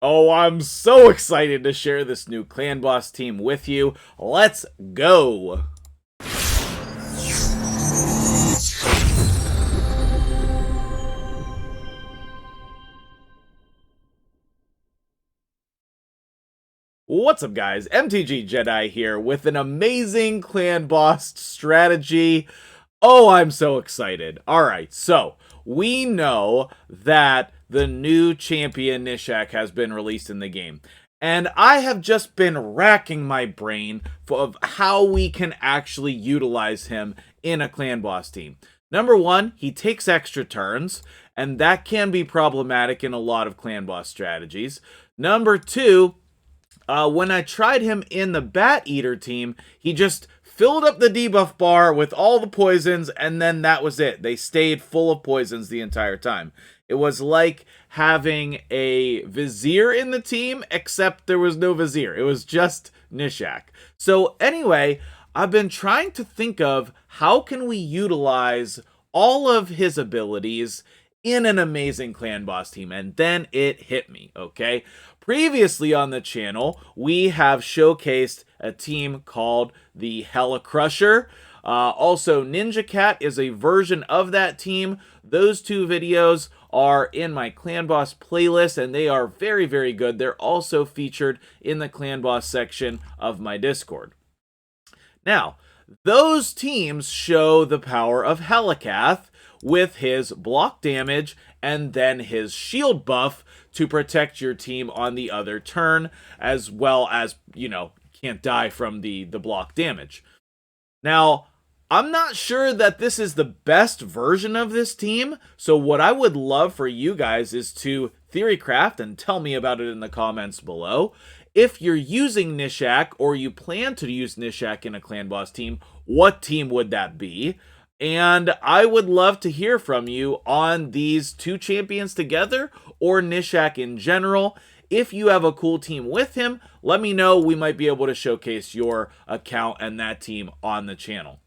Oh, I'm so excited to share this new Clan Boss team with you. Let's go! What's up, guys? MtgJedi here with an amazing Clan Boss strategy. Oh, I'm so excited. Alright, so we know that the new champion Gnishak has been released in the game. And I have just been racking my brain of how we can actually utilize him in a Clan Boss team. Number one, he takes extra turns, and that can be problematic in a lot of Clan Boss strategies. Number two, when I tried him in the Bat Eater team, he just filled up the debuff bar with all the poisons, and then that was it. They stayed full of poisons the entire time. It was like having a Vizier in the team, except there was no Vizier. It was just Gnishak. So anyway, I've been trying to think of how can we utilize all of his abilities in an amazing Clan Boss team, and then it hit me, okay? Previously on the channel, we have showcased a team called the Hellicath. Also, Gnishak is a version of that team. Those two videos are in my Clan Boss playlist, and they are very, very good. They're also featured in the Clan Boss section of my Discord. Now, those teams show the power of Hellicath with his block damage and then his shield buff to protect your team on the other turn, as well as, you know, can't die from the block damage. Now, I'm not sure that this is the best version of this team, so what I would love for you guys is to theorycraft and tell me about it in the comments below. If you're using Gnishak, or you plan to use Gnishak in a Clan Boss team, what team would that be? And I would love to hear from you on these two champions together, or Gnishak in general. If you have a cool team with him, let me know. We might be able to showcase your account and that team on the channel.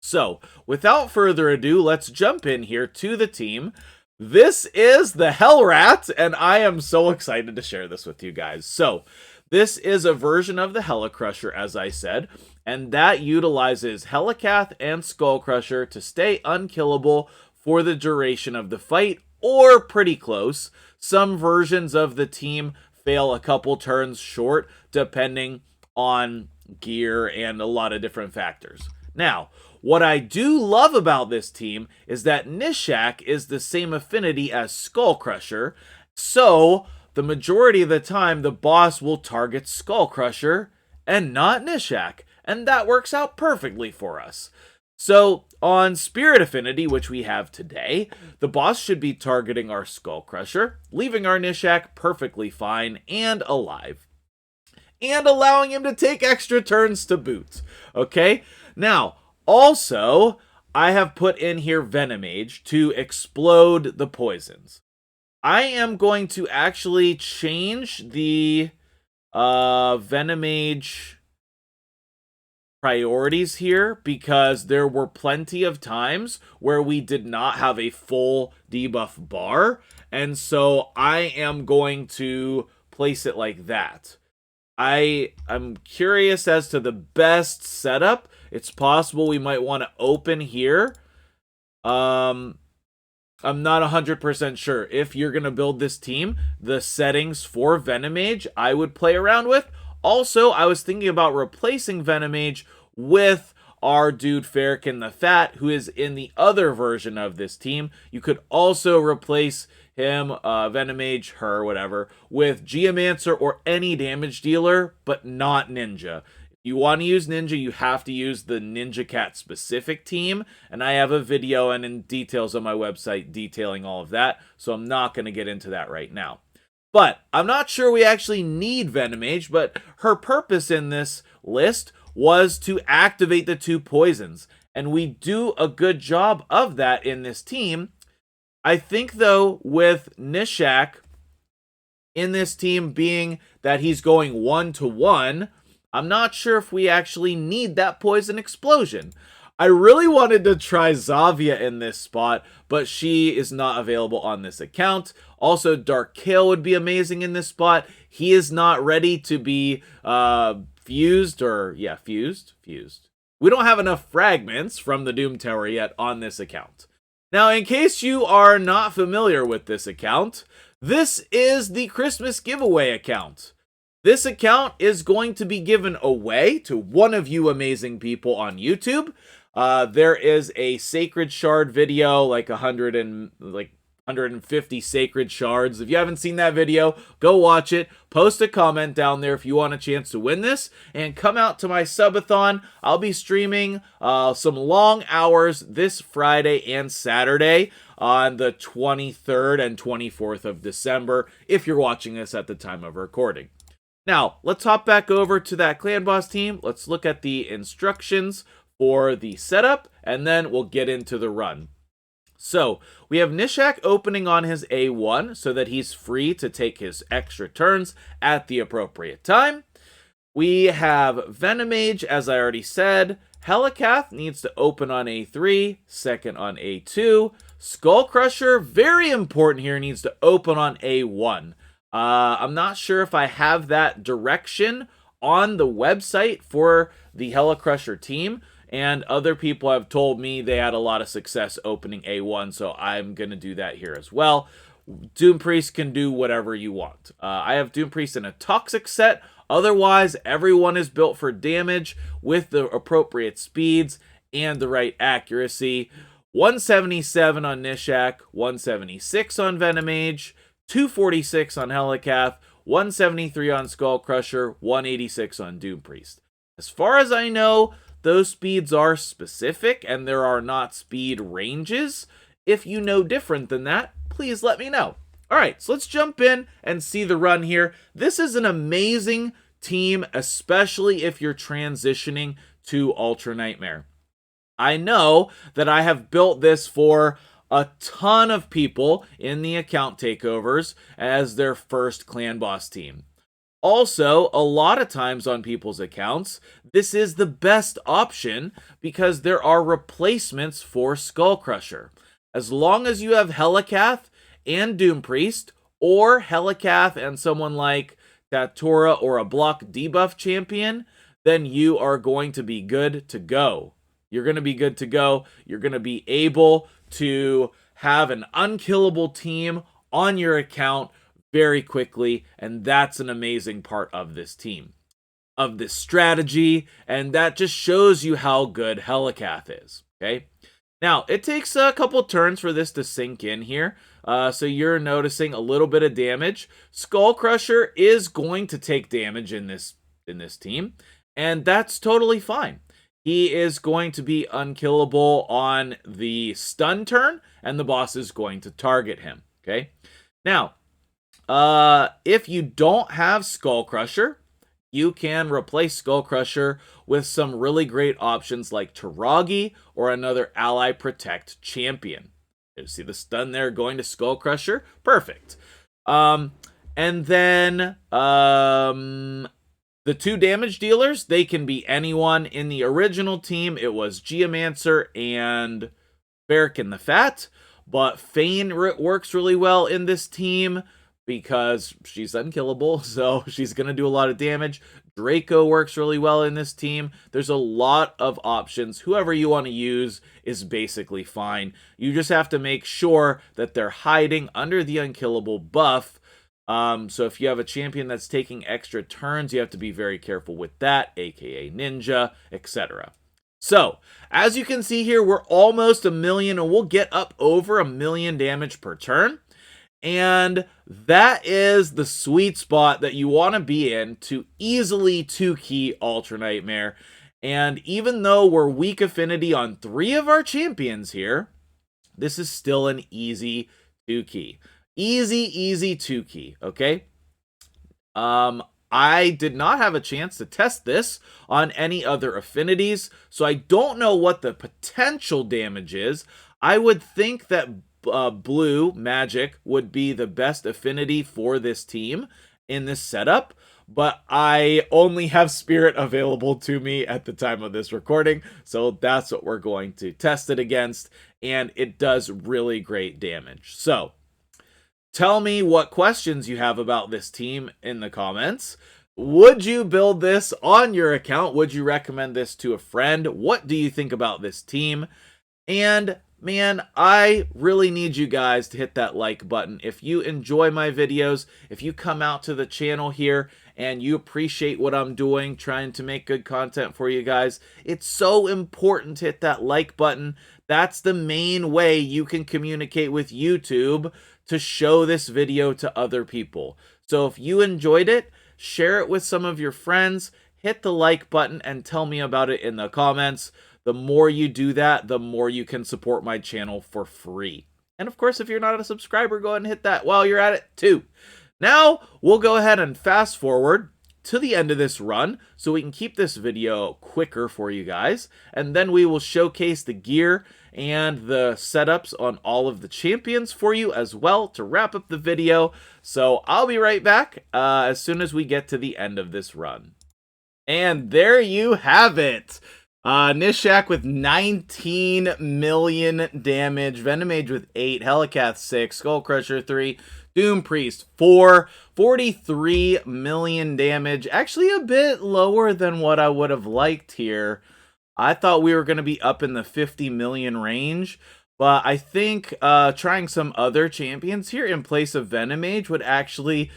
So, without further ado, let's jump in here to the team. This is the HellRat, and I am so excited to share this with you guys. So, this is a version of the Hellicath, as I said, and that utilizes Hellicath and Skullcrusher to stay unkillable for the duration of the fight, or pretty close. Some versions of the team fail a couple turns short, depending on gear and a lot of different factors. Now, what I do love about this team is that Gnishak is the same affinity as Skullcrusher, so the majority of the time the boss will target Skullcrusher and not Gnishak, and that works out perfectly for us. So, on Spirit Affinity, which we have today, the boss should be targeting our Skullcrusher, leaving our Gnishak perfectly fine and alive, and allowing him to take extra turns to boot. Okay? Now, also, I have put in here Venomage to explode the poisons. I am going to actually change the Venomage priorities here, because there were plenty of times where we did not have a full debuff bar, and so I am going to place it like that. I'm curious as to the best setup. It's possible we might want to open here. I'm not 100% sure. If you're going to build this team, the settings for Venomage I would play around with. Also, I was thinking about replacing Venomage with our dude Farrakhan the Fat, who is in the other version of this team. You could also replace him, Venomage, her, whatever, with Geomancer or any damage dealer, but not Ninja. If you want to use Ninja, you have to use the Gnishak specific team, and I have a video and in details on my website detailing all of that, so I'm not going to get into that right now. But I'm not sure we actually need Venomage, but her purpose in this list was to activate the two poisons, and we do a good job of that in this team. I think, though, with Gnishak in this team being that he's going 1-to-1, I'm not sure if we actually need that poison explosion. I really wanted to try Zavia in this spot, but she is not available on this account. Also, Dark Kale would be amazing in this spot. He is not ready to be fused. We don't have enough fragments from the Doom Tower yet on this account. Now, in case you are not familiar with this account, this is the Christmas giveaway account. This account is going to be given away to one of you amazing people on YouTube. There is a Sacred Shard video, like 150 Sacred Shards. If you haven't seen that video, go watch it. Post a comment down there if you want a chance to win this. And come out to my subathon. I'll be streaming some long hours this Friday and Saturday on the 23rd and 24th of December, if you're watching this at the time of recording. Now, let's hop back over to that clan boss team. Let's look at the instructions for the setup, and then we'll get into the run. So, we have Gnishak opening on his A1 so that he's free to take his extra turns at the appropriate time. We have Venomage, as I already said. Hellicath needs to open on A3, second on A2. Skullcrusher, very important here, needs to open on A1. I'm not sure if I have that direction on the website for the Hellicrusher team, and other people have told me they had a lot of success opening A1, so I'm going to do that here as well. Doom Priest can do whatever you want. I have Doom Priest in a Toxic set. Otherwise, everyone is built for damage with the appropriate speeds and the right accuracy. 177 on Gnishak, 176 on Venomage, 246 on Hellicath, 173 on Skullcrusher, 186 on Doom Priest. As far as I know, those speeds are specific and there are not speed ranges. If you know different than that, please let me know. Alright, so let's jump in and see the run here. This is an amazing team, especially if you're transitioning to Ultra Nightmare. I know that I have built this for a ton of people in the account takeovers as their first clan boss team. Also, a lot of times on people's accounts, this is the best option because there are replacements for Skullcrusher. As long as you have Hellicath and Doom Priest, or Hellicath and someone like Tatura or a block debuff champion, then you are going to be good to go. You're going to be good to go. You're going to be able to have an unkillable team on your account very quickly, and that's an amazing part of this team, of this strategy, and that just shows you how good Hellicath is, okay? Now, it takes a couple turns for this to sink in here, so you're noticing a little bit of damage. Skullcrusher is going to take damage in this team, and that's totally fine. He is going to be unkillable on the stun turn, and the boss is going to target him, okay? Now, if you don't have Skullcrusher, you can replace Skullcrusher with some really great options like Taragi or another Ally Protect champion. You see the stun there going to Skullcrusher? Perfect. And then the two damage dealers, they can be anyone. In the original team, it was Geomancer and Barrack the Fat, but Fane works really well in this team because she's unkillable, so she's going to do a lot of damage. Draco works really well in this team. There's a lot of options. Whoever you want to use is basically fine. You just have to make sure that they're hiding under the unkillable buff. So if you have a champion that's taking extra turns, you have to be very careful with that, aka Ninja, etc. So, as you can see here, we're almost 1 million, and we'll get up over 1 million damage per turn. And that is the sweet spot that you want to be in to easily 2-key Ultra Nightmare. And even though we're weak affinity on 3 of our champions here, this is still an easy 2-key. Easy 2-key, okay? I did not have a chance to test this on any other affinities, so I don't know what the potential damage is. I would think that blue magic would be the best affinity for this team in this setup, but I only have Spirit available to me at the time of this recording, so that's what we're going to test it against, and it does really great damage. So, tell me what questions you have about this team in the comments. Would you build this on your account? Would you recommend this to a friend? What do you think about this team? And man, I really need you guys to hit that like button. If you enjoy my videos, if you come out to the channel here and you appreciate what I'm doing, trying to make good content for you guys, it's so important to hit that like button. That's the main way you can communicate with YouTube to show this video to other people. So if you enjoyed it, share it with some of your friends, hit the like button, and tell me about it in the comments. The more you do that, the more you can support my channel for free. And of course, if you're not a subscriber, go ahead and hit that while you're at it too. Now, we'll go ahead and fast forward to the end of this run so we can keep this video quicker for you guys. And then we will showcase the gear and the setups on all of the champions for you as well to wrap up the video. So I'll be right back as soon as we get to the end of this run. And there you have it. Gnishak with 19 million damage, Venomage with 8, Hellicath 6, Skullcrusher 3, Doom Priest 4, 43 million damage. Actually a bit lower than what I would have liked here. I thought we were going to be up in the 50 million range, but I think trying some other champions here in place of Venomage would actually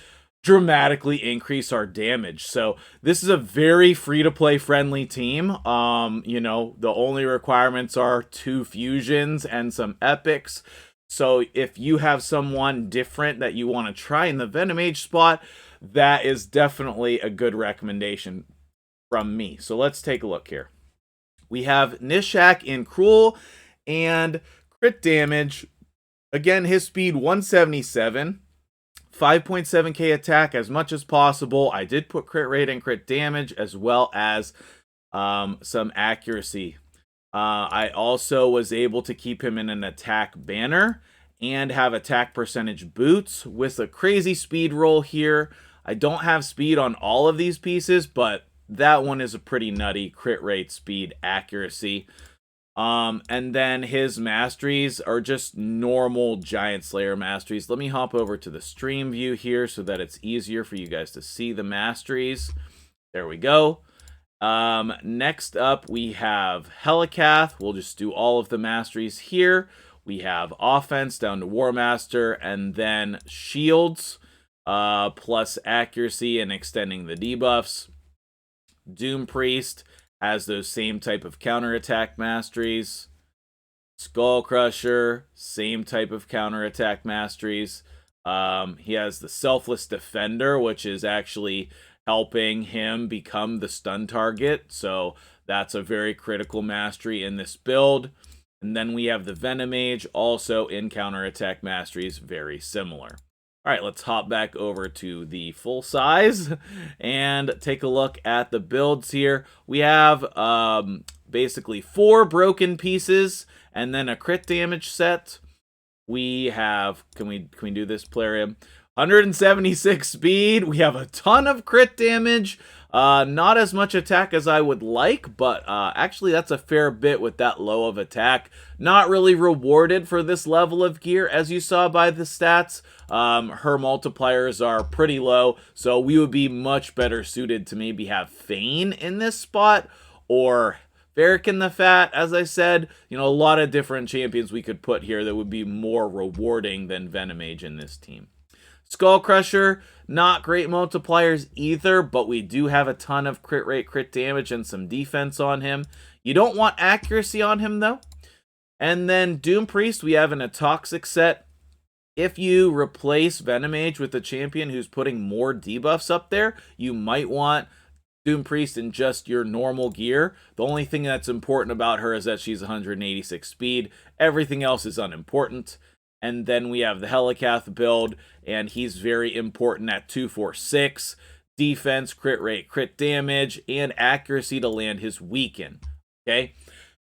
dramatically increase our damage. So this is a very free-to-play friendly team. You know, the only requirements are 2 fusions and some epics. So if you have someone different that you want to try in the Venomage spot, that is definitely a good recommendation from me. So let's take a look here. We have Gnishak in Cruel and crit damage. Again, his speed 177. 5.7k attack as much as possible. I did put crit rate and crit damage as well as some accuracy. I also was able to keep him in an attack banner and have attack percentage boots with a crazy speed roll here. I don't have speed on all of these pieces, but that one is a pretty nutty crit rate, speed, accuracy. And then his masteries are just normal Giant Slayer masteries. Let me hop over to the stream view here so that it's easier for you guys to see the masteries. There we go. Next up, we have Hellicath. We'll just do all of the masteries here. We have offense down to War Master, and then shields, plus accuracy and extending the debuffs. Doom Priest has those same type of counterattack masteries. Skullcrusher, same type of counterattack masteries. He has the Selfless Defender, which is actually helping him become the stun target. So that's a very critical mastery in this build. And then we have the Venomage, also in counterattack masteries, very similar. All right, let's hop back over to the full size and take a look at the builds here. We have basically 4 broken pieces and then a crit damage set. We have, can we do this, Plarium? 176 speed. We have a ton of crit damage. Not as much attack as I would like, but actually that's a fair bit with that low of attack. Not really rewarded for this level of gear, as you saw by the stats. Her multipliers are pretty low, so we would be much better suited to maybe have Fane in this spot, or Varric the Fat, as I said. You know, a lot of different champions we could put here that would be more rewarding than Venomage in this team. Skullcrusher, not great multipliers either, but we do have a ton of crit rate, crit damage, and some defense on him. You don't want accuracy on him, though. And then Doom Priest, we have in a toxic set. If you replace Venomage with a champion who's putting more debuffs up there, you might want Doom Priest in just your normal gear. The only thing that's important about her is that she's 186 speed. Everything else is unimportant. And then we have the Hellicath build, and he's very important at 246. Defense, crit rate, crit damage, and accuracy to land his weaken. Okay?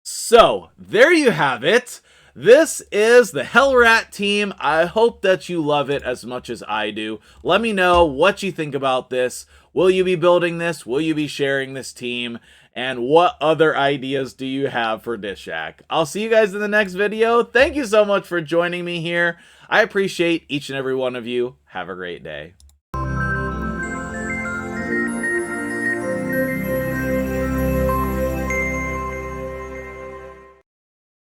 So, there you have it. This is the HellRat team. I hope that you love it as much as I do. Let me know what you think about this. Will you be building this? Will you be sharing this team? And what other ideas do you have for Gnishak? I'll see you guys in the next video. Thank you so much for joining me here. I appreciate each and every one of you. Have a great day.